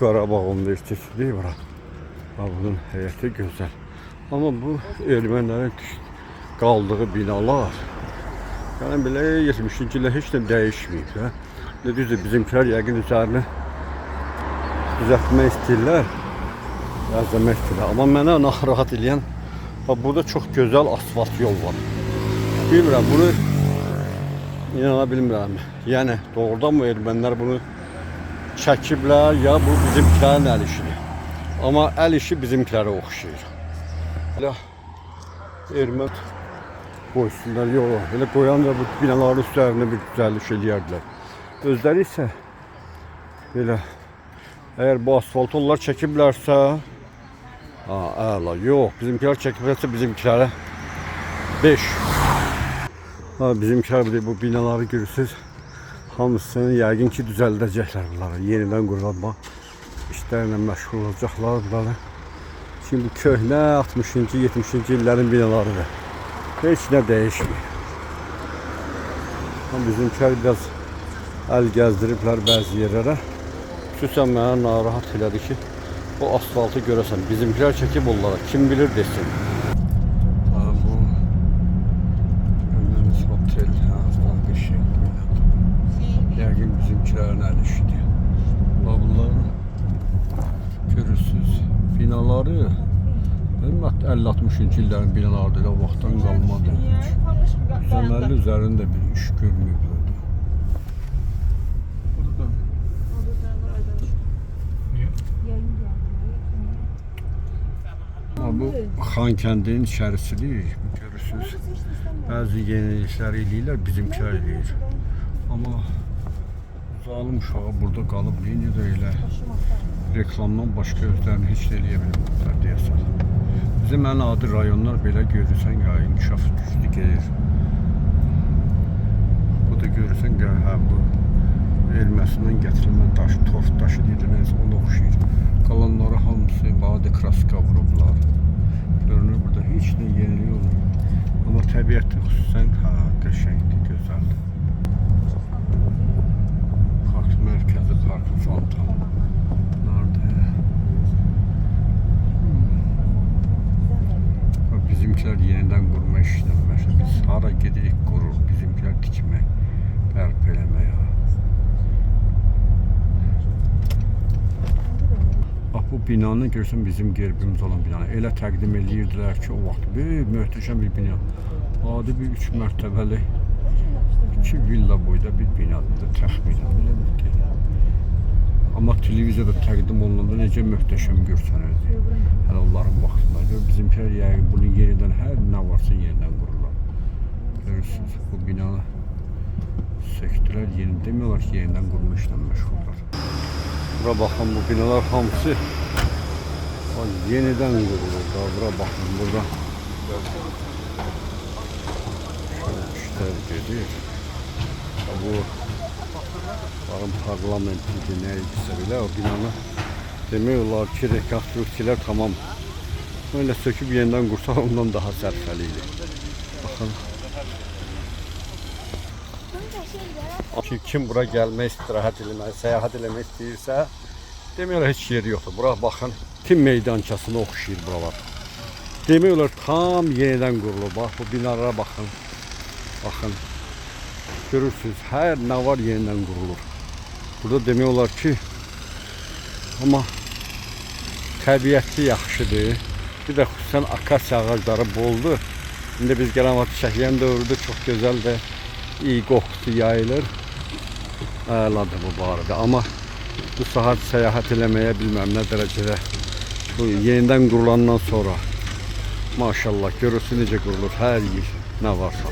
Qarabağ Universiteti bura. Bunun həyəti gözəl. Amma bu ermənilərin qaldığı binalar. Yəni belə 70-ci ildə heç nə dəyişməyib. Ne düzdür, bizimkiler yəqin üzərini düzəltmək istəyirlər. Əzəmək istəyirlər. Amma mənə narahat eləyən, burada çox gözəl asfalt yol var. Bilmirəm, bunu inana bilmirəm. Yəni doğrudan mı ermənilər bunu çəkiblər, ya bu bizimkilərin əl işidir. Amma əl işi bizimkilərə oxşayır. Elə ermən qoysunlar yola. Elə qoyanca bu binaların üstlərinə bir güzəllik eləyərdilər. Özləri isə belə əgər bu asfaltı onlar çəkiblərsə, əla, yox, bizimkilər çəkiblərsə bizimkilərə 5. Bizimkilər bu binaları görürsünüz, hamısını yəqin ki düzəldəcəklər bunları, yenidən qurulanma işlərlə məşğul olacaqlar bunları. Şimdi bu köhnə 60-cı, 70-ci illərin binalarıdır. Heç nə dəyişmir. Bizimkilər biraz əl gəzdiriblər bəzi yerlərə. Xüsusən mənə narahat elədi ki, o asfaltı görəsən, bizimkilər çəkib onlara, kim bilir desin. Bu önümüz otel, bir şey. Yəqin bizimkilərin əl işidir. Bunların görürsünüz, binaları 50-60-cı illərin binalarıdır, o vaxtdan qalmadı. Düzəməlli üzərində bir iş görməyib. Bu Xankəndinin içərisidir, görürsünüz. Bəzi yeniliklər eləyirlər, bizimkilər eləyir. Amma zalım uşağı burada qalıb, niyə də elə reklamdan başqa özlərini heç də eləyə bilmirlər deyəsən. Bizim ən adi rayonlar belə görürsən, ya inkişaf güclü gelir. Bu da görürsən, bu elməsindən gətirilmə daş, torf daşı deyilməz, ona oxşayır. Qalanları hamısı badə kraska vurublar. Görünür burada heç nə yeniliyi olmuyor. Amma təbiəti xüsusən qəşəngdir, gözəldir. Park mərkəzi, parkın fontanı. Bizimkiler yeniden qurma işlə məşğul. Biz hara gedirik qurur, bizimkiler tikmək, bərpa eləmək. Bu binanı görsən bizim gerbimiz olan binanı. Elə təqdim edirdilər ki, o vaxt böyük, möhtəşəm bir bina. Adi bir 3 mərtəbəli, 2 villa boyda bir binadır, təxminən. Amma televiziyada təqdim olunanda necə möhtəşəm görsənirdi. Hələ onların vaxtında. Bizimkiler yəqin bunun yenidən hər nə varsa yenidən qururlar. Görürsünüz, bu binanı söktülər, yeni demiyorlar ki, yenidən qurma işlə məşğullar. Bura baxın, bu binalar hamısı yeniden qurulur. Bura baxın, burada şöyle işler gedir. Bu parlamenti neyse bile o binanı demiyorlar ki rekonstruksiyalar tamam. Öyle söküp yeniden kursa ondan daha sərfəliydi. Baxın. Kim bura gəlmək, istirahət eləmək, səyahət eləmək istəyirsə, demiyorlar heç yeri yoxdur. Bura baxın, tim meydançasına oxşayır buralar. Demiyorlar tam yeniden qurulur. Bax, bu binalara baxın. Baxın. Görürsünüz, hər nə var yeniden qurulur. Burada demiyorlar ki, amma təbiəti yaxşıdır. Bir də xüsusən akasiya ağacları boldur. İndi biz gələn vaxt çəkilən dövrdə çox gözəl də iyi qoxusu yayılır. Əladır bu barədə. Amma bu saat səyahət eləməyə bilməm nə dərəcədə. Bu yenidən qurulandan sonra maşallah görürsün necə qurulur hər yer nə varsa.